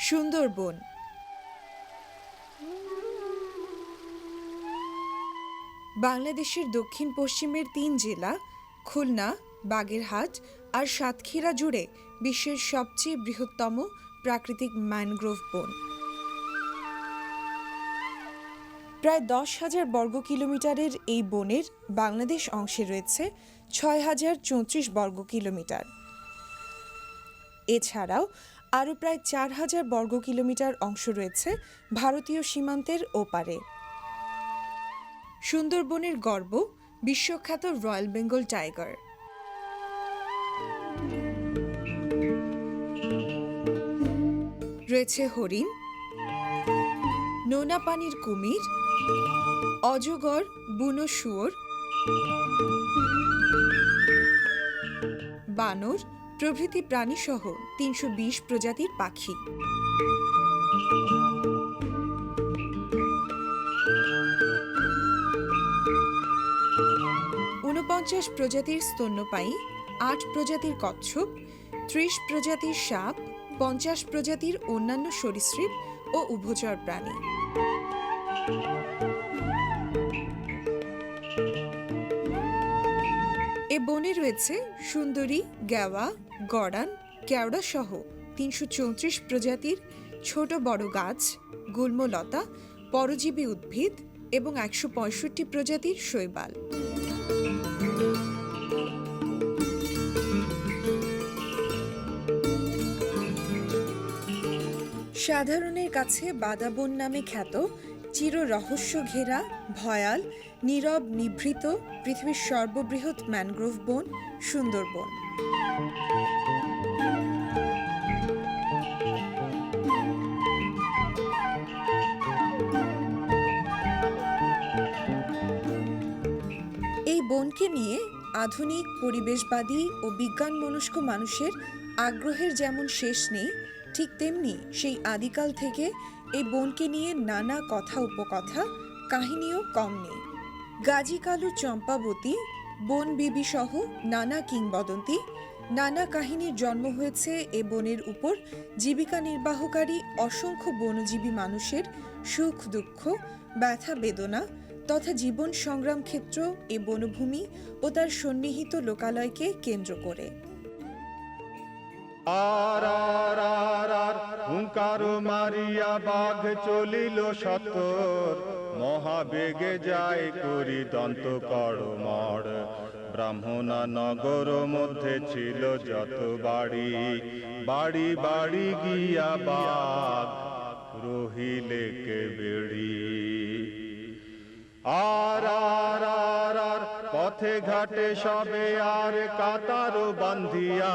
সুন্দরবন। বাংলাদেশের দক্ষিণ পশ্চিমের 3 জেলা খুলনা, বাগেরহাট আর সাতক্ষীরা জুড়ে বিশ্বের সবচেয়ে বৃহত্তম প্রাকৃতিক ম্যানগ্রোভ বন। প্রায় 10,000 বর্গ কিলোমিটারের এই বনের বাংলাদেশ অংশে রয়েছে 6,034 বর্গ কিলোমিটার। এছাড়াও আরও প্রায় 4,000 বর্গ কিলোমিটার অংশ রয়েছে ভারতীয় সীমান্তের ওপারে। সুন্দরবনের গর্ব বিশ্বখ্যাত রয়্যাল বেঙ্গল টাইগার। রয়েছে হরিণ, নোনা পানির কুমির, অজগর, বুনো শুয়োর, বানর প্রভৃতি প্রাণীসহ 320 প্রজাতির পাখি। 49 প্রজাতির স্তন্যপায়ী, 8 প্রজাতির কচ্ছপ, 30 প্রজাতির সাপ, 50 প্রজাতির অন্যান্য সরীসৃপ ও উভচর প্রাণী। এ বনে রয়েছে সুন্দরী, গেওয়া, গড়ান, কেওড়া সহ 334 প্রজাতির ছোট বড় গাছ, গুল্মলতা, পরজীবী উদ্ভিদ এবং 165 প্রজাতির শৈবাল। সাধারণের কাছে বাদাবন নামে খ্যাত চির রহস্য ঘেরা, ভয়াল, নীরব, নিভৃত পৃথিবীর সর্ববৃহৎ ম্যানগ্রোভ বন সুন্দরবন। এই বনকে নিয়ে আধুনিক পরিবেশবাদী ও বিজ্ঞানমনস্ক মানুষের আগ্রহের যেমন শেষ নেই, ঠিক তেমনি সেই আদিকাল থেকে এই বনকে নিয়ে নানা কথা উপকথা, কাহিনীও কম নেই। গাজী কালু চম্পাবতী, বন বিবি সহ নানা কিংবদন্তি, নানা কাহিনীর জন্ম হয়েছে এ বনের উপর জীবিকা নির্বাহকারী অসংখ্য বনজীবী মানুষের সুখ দুঃখ, ব্যথা বেদনা তথা জীবন সংগ্রাম ক্ষেত্র এ বনভূমি ও তার সন্নিহিত লোকালয়কে কেন্দ্র করে। হুঙ্কার মারিয়া বাঘ চলিল সত্তর, মহাবেগে যায় করি দন্ত কড়মড়। ব্রাহ্মণা নগর মধ্যে ছিল যত বাড়ি, বাড়ি বাড়ি গিয়া বাঘ রহিলে কে বেড়ি। আর পথে ঘাটে সবে আর কাতারও বান্ধিয়া,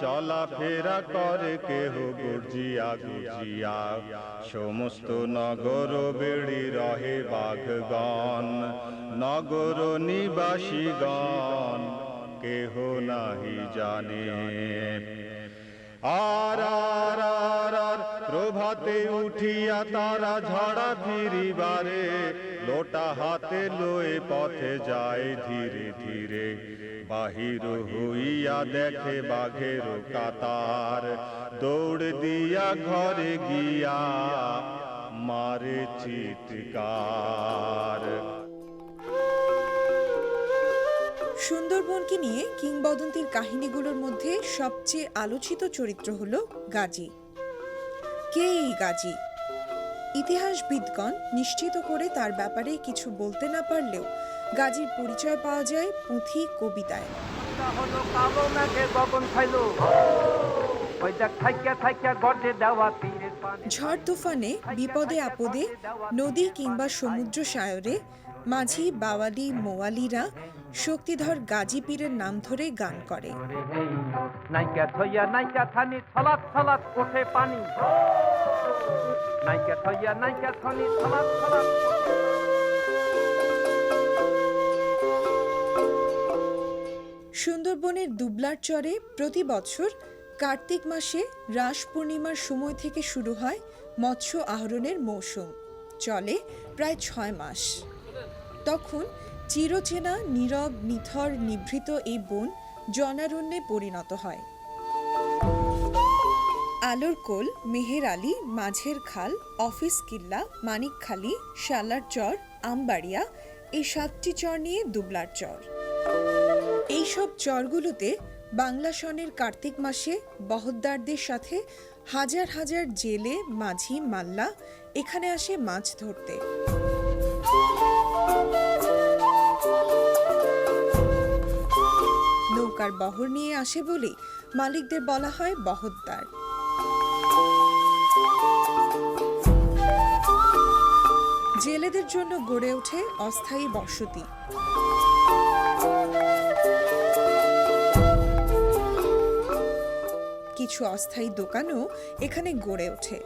চলা ফেরা করে কেহ গর্জিয়া গর্জিয়া। সমস্ত নগর বেড়ি রহে বাঘগণ, নগর নিবাসীগণ কেহ নাহি জানে। আর প্রভাতে উঠিয়া তারা ঝড়া ফিরিবারে, লোটা হাতে লয়ে পথে যায় ধীরে ধীরে। বাহির হইয়া দেখে বাঘের কাতার, দৌড় দিয়া ঘরে গিয়া মারে চিৎকার। সুন্দরবনকে নিয়ে কিংবদন্তির কাহিনীগুলোর মধ্যে সবচেয়ে আলোচিত চরিত্র হল গাজী। কে এই গাজী? ইতিহাসবিদগণ নিশ্চিত করে তার ব্যাপারে কিছু বলতে না পারলেও গাজীর পরিচয় পাওয়া যায় পুঁথি, কবিতায়। ঝড় তুফানে, বিপদে আপদে, নদী কিংবা সমুদ্র সায়রে মাঝি, বাওয়ালি, মোয়ালিরা শক্তিধর গাজী পীরের নাম ধরে গান করে। নাইকা থইয়া নাইকা থনি সালাত সালাত। সুন্দরবনের দুবলার চরে প্রতি বছর কার্তিক মাসে রাস পূর্ণিমার সময় থেকে শুরু হয় মৎস্য আহরণের মৌসুম, চলে প্রায় 6 মাস। তখন চিরচেনা নীরব নিথর নিভৃত এই বন জনারণ্যে পরিণত হয়। আলোর কোল, মেহের আলী, মাঝের খাল, অফিস কিল্লা, মানিকখালী, শালার চর, আমবাড়িয়া, এই 7টি চর নিয়ে দুবলার চর। এইসব চরগুলোতে বাংলা সনের কার্তিক মাসে বহদ্দারদের সাথে হাজার হাজার জেলে, মাঝি, মাল্লা এখানে আসে মাছ ধরতে। নৌকার বহর নিয়ে আসে বলে মালিকদের বলা হয় বহদ্দার। জেলেদের জন্য গড়ে ওঠে অস্থায়ী বসতি। কিছু অস্থায়ী দোকানও এখানে গড়ে ওঠে।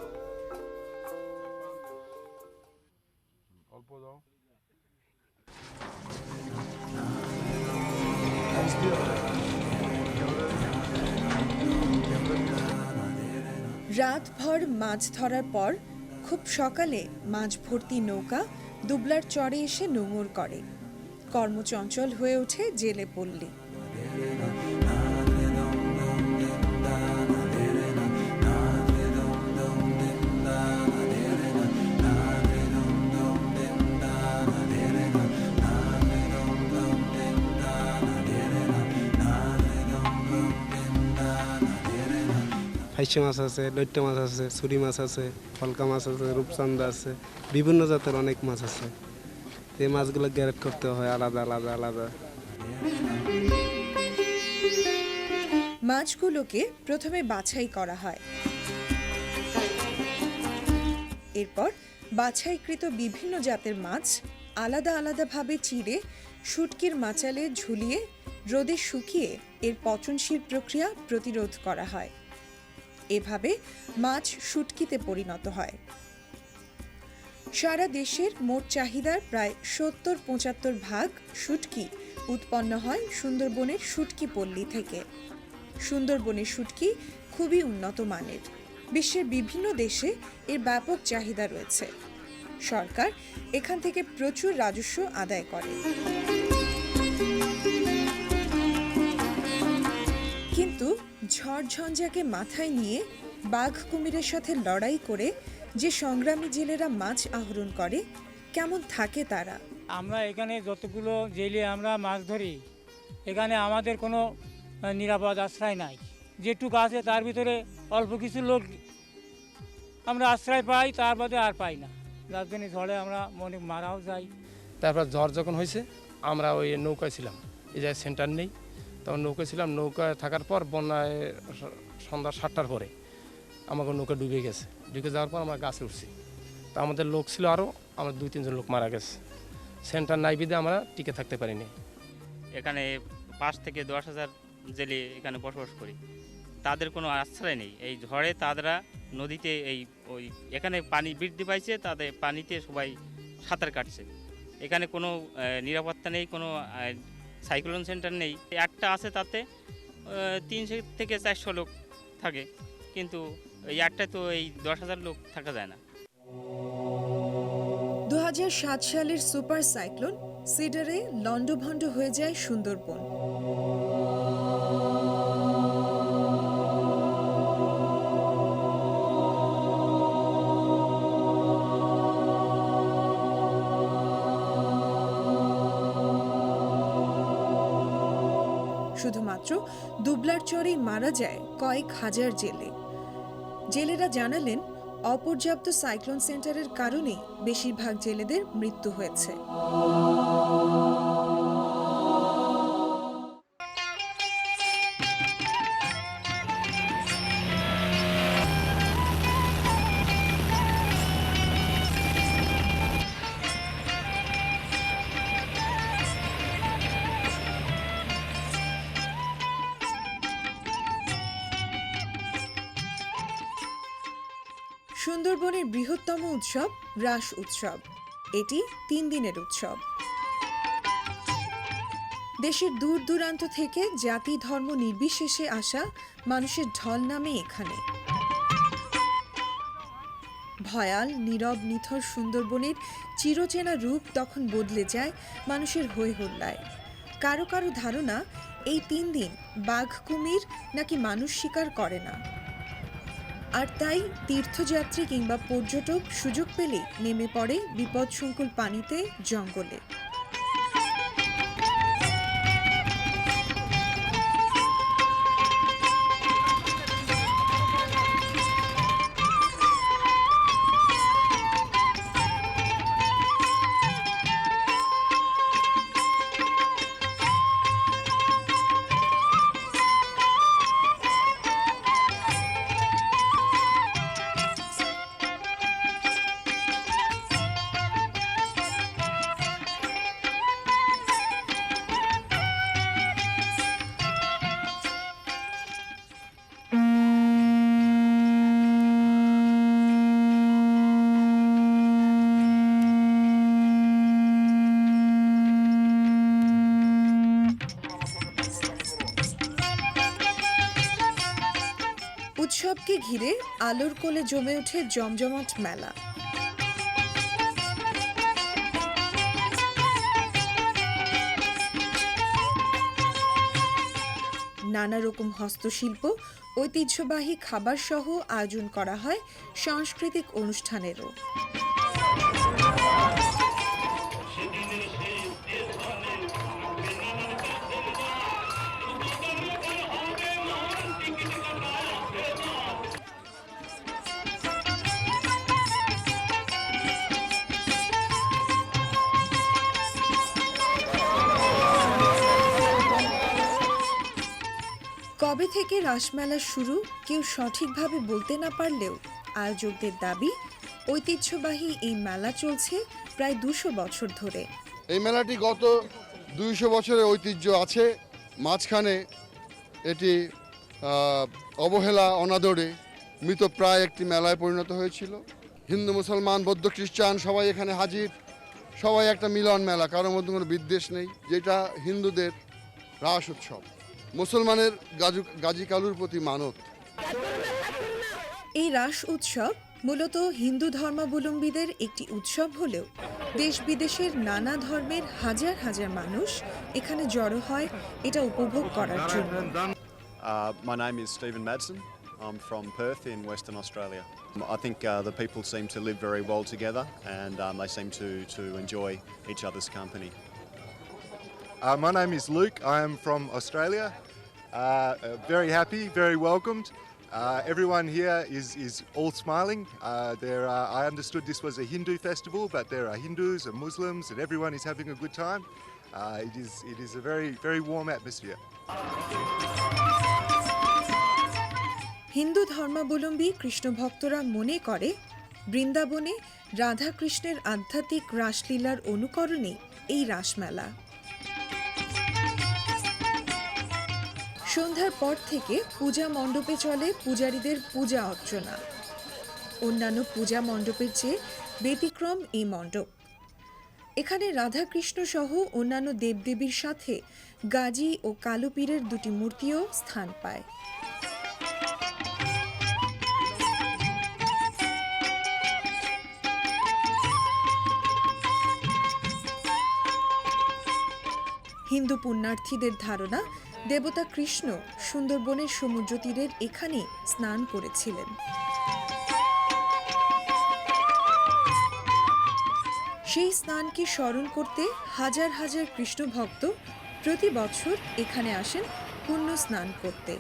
রাতভর মাছ ধরার পর খুব সকালে মাছ ভর্তি নৌকা দুবলার চরে এসে নোঙর করে। কর্মচঞ্চল হয়ে ওঠে জেলে পল্লী। ফাইসা মাছ আছে, দৈত্য মাছ আছে, ছুরি মাছ আছে, ফলকা মাছ আছে, রূপচান্দা আছে, বিভিন্ন জাতের অনেক মাছ আছে। এই মাছগুলো গ্যারেট করতে হয় আলাদা আলাদা আলাদা। মাছগুলোকে প্রথমে বাছাই করা হয়, এরপর বাছাইকৃত বিভিন্ন জাতের মাছ আলাদা আলাদাভাবে চিড়ে শুটকির মাচালে ঝুলিয়ে রোদে শুকিয়ে এর পচনশীল প্রক্রিয়া প্রতিরোধ করা হয়। এভাবে মাছ শুটকিতে পরিণত হয়। সারা দেশের মোট চাহিদার প্রায় 70-75% শুটকি উৎপন্ন হয় সুন্দরবনের শুটকি পল্লী থেকে। সুন্দরবনের শুটকি খুবই উন্নত মানের। বিশ্বের বিভিন্ন দেশে এর ব্যাপক চাহিদা রয়েছে। সরকার এখান থেকে প্রচুর রাজস্ব আদায় করে। কিন্তু ঝড়ঝঞ্ঝাকে মাথায় নিয়ে বাঘ কুমিরের সাথে লড়াই করে যে সংগ্রামী জেলেরা মাছ আহরণ করে, কেমন থাকে তারা? আমরা এখানে যতগুলো জেলে আমরা মাছ ধরি, এখানে আমাদের কোনো নিরাপদ আশ্রয় নাই। যেটুকু আছে তার ভিতরে অল্প কিছু লোক আমরা আশ্রয় পাই, তার বাদে আর পাই না। যার জন্য ঝড়ে আমরা মনে মারাও যাই। তারপর ঝড় যখন হয়েছে আমরা ওই নৌকায় ছিলাম, এই জায়গায় সেন্টার নেই, তখন নৌকায় ছিলাম। নৌকায় থাকার পর বন্যায় সন্ধ্যা 7টার পরে আমাকে নৌকা ডুবে গেছে। ডুবে যাওয়ার পর আমরা গাছে উঠছি। তা আমাদের লোক ছিল আরও, আমরা 2-3 জন লোক মারা গেছে। সেন্টার নাই বিধে আমরা টিকে থাকতে পারিনি। এখানে 5 থেকে 10,000 জেলে এখানে বসবাস করি, তাদের কোনো আশ্রয় নেই। এই ঝড়ে তারা নদীতে ওই এখানে পানি বৃদ্ধি পাইছে, তাদের পানিতে সবাই সাঁতার কাটছে। এখানে কোনো নিরাপত্তা নেই, কোনো সাইক্লোন সেন্টার নেই। একটা আছে, তাতে 300 থেকে 400 লোক থাকে, কিন্তু এই একটায় তো এই 10,000 লোক থাকা যায় না। 2007 সালের সুপার সাইক্লোন সিডারে লন্ডভন্ড হয়ে যায় সুন্দরবন। শুধুমাত্র দুবলার চরেই মারা যায় কয়েক হাজার জেলে। জেলেরা জানালেন, অপর্যাপ্ত সাইক্লোন সেন্টারের কারণেই বেশিরভাগ জেলেদের মৃত্যু হয়েছে। সুন্দরবনের বৃহত্তম উৎসব রাস উৎসব। এটি 3 দিনের উৎসব। দেশের দূর দূরান্ত থেকে জাতি ধর্ম নির্বিশেষে আসা মানুষের ঢল নামে এখানে। ভয়াল নীরব নিথর সুন্দরবনের চিরচেনা রূপ তখন বদলে যায় মানুষের হৈ হল্লায়। কারো কারো ধারণা এই 3 দিন বাঘ কুমির নাকি মানুষ শিকার করে না, আর তাই তীর্থযাত্রী কিংবা পর্যটক সুযোগ পেলেই নেমে পড়ে বিপদসংকুল পানিতে, জঙ্গলে। উৎসবকে ঘিরে আলোর কোলে জমে ওঠে জমজমাট মেলা। নানা রকম হস্তশিল্প, ঐতিহ্যবাহী খাবার সহ আয়োজন করা হয় সাংস্কৃতিক অনুষ্ঠানেরও। কবে থেকে রাসমেলা শুরু কেউ সঠিকভাবে বলতে না পারলেও আয়োজকদের দাবি ঐতিহ্যবাহী এই মেলা চলছে প্রায় 200 বছর ধরে। এই মেলাটি গত 200 বছরের ঐতিহ্য আছে। মাঝখানে এটি অবহেলা অনাদরে মৃতপ্রায় একটি মেলায় পরিণত হয়েছিল। হিন্দু মুসলমান বৌদ্ধ খ্রিস্টান সবাই এখানে হাজির, সবাই একটা মিলন মেলা, কারোর মধ্যে কোনো বিদ্বেষ নেই। যেটা হিন্দুদের রাস উৎসব, মুসলমানের গাজী কালুর প্রতি মানত। এই রাস উৎসব মূলত হিন্দু ধর্মাবলম্বীদের একটি উৎসব হলেও দেশ বিদেশের নানা ধর্মের হাজার হাজার মানুষ এখানে জড়ো হয় এটা উপভোগ করার জন্য। My name is Stephen Madsen. I'm from Perth in Western Australia. I think the people seem to live very well together, and they seem to enjoy each other's company. My name is Luke. I am from Australia. Very happy, very welcomed. Everyone here is all smiling. I understood this was a Hindu festival, but there are Hindus and Muslims, and everyone is having a good time. It is a very, very warm atmosphere. Hindu ধর্মাবলম্বী কৃষ্ণ ভক্তরা মনে করে বৃন্দাবনে রাধা কৃষ্ণের আধ্যাত্মিক রাসলীলার অনুকরণে এই রাসমেলা। সন্ধ্যার পর থেকে পূজা মণ্ডপে চলে পূজারীদের পূজা অর্চনা। অন্যান্য পূজা মণ্ডপের চেয়ে ব্যতিক্রম এই মণ্ডপ। এখানে রাধাকৃষ্ণ সহ অন্যান্য দেবদেবীর সাথে গাজী ও কালো পীরের 2টি মূর্তিও স্থান পায়। হিন্দু পুণ্যার্থীদের ধারণা দেবতা কৃষ্ণ সুন্দরবনের সমুদ্র তীরের এখানে স্নান করেছিলেন। সেই স্নানকে স্মরণ করতে হাজার হাজার কৃষ্ণ ভক্ত প্রতি বছর এখানে আসেন পুণ্য স্নান করতে।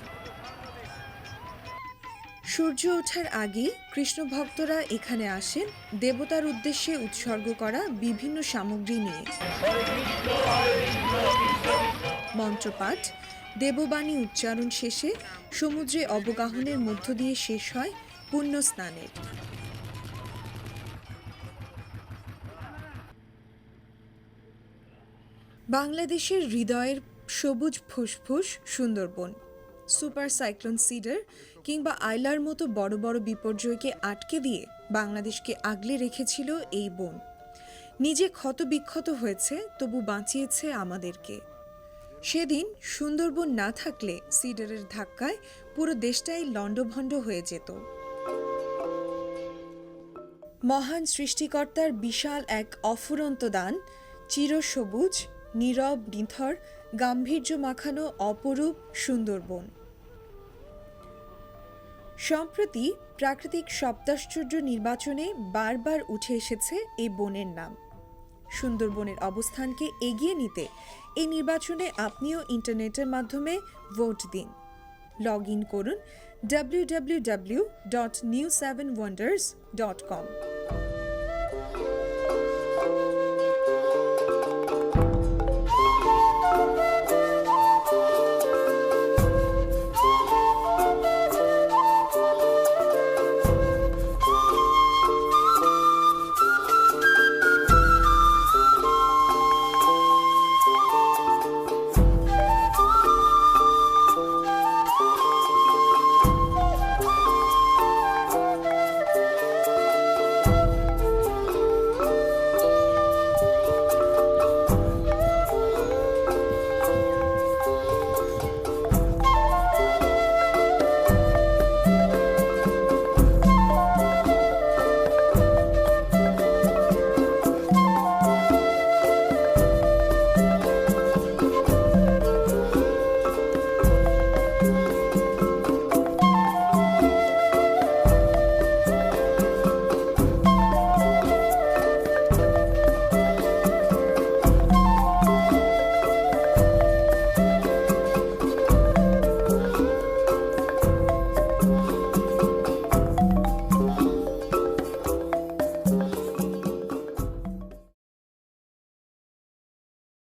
সূর্য ওঠার আগে কৃষ্ণ ভক্তরা এখানে আসেন দেবতার উদ্দেশ্যে উৎসর্গ করা বিভিন্ন সামগ্রী নিয়ে। মন্ত্রপাঠ, দেববাণী উচ্চারণ শেষে সমুদ্রে অবগাহনের মধ্য দিয়ে শেষ হয় পুণ্য স্নানের। বাংলাদেশের হৃদয়ের সবুজ ফুসফুস সুন্দরবন, সুপার সাইক্লোন সিডার কিংবা আইলার মতো বড় বড় বিপর্যয়কে আটকে দিয়ে বাংলাদেশকে আগলে রেখেছিল এই বন। নিজে ক্ষতবিক্ষত হয়েছে, তবু বাঁচিয়েছে আমাদেরকে। সেদিন সুন্দরবন না থাকলে সিডারের ধাক্কায় পুরো দেশটাই লণ্ডভণ্ড হয়ে যেত। মহান সৃষ্টিকর্তার বিশাল এক অফুরন্ত দান, চিরসবুজ, নীরব, নিথর, গাম্ভীর্য মাখানো অপরূপ সুন্দরবন। সম্প্রতি প্রাকৃতিক সপ্তাশ্চর্য নির্বাচনে বারবার উঠে এসেছে এই বনের নাম। সুন্দরবনের অবস্থানকে এগিয়ে নিতে এই নির্বাচনে আপনিও ইন্টারনেটের মাধ্যমে ভোট দিন। লগ ইন করুন www.new7wonders.com।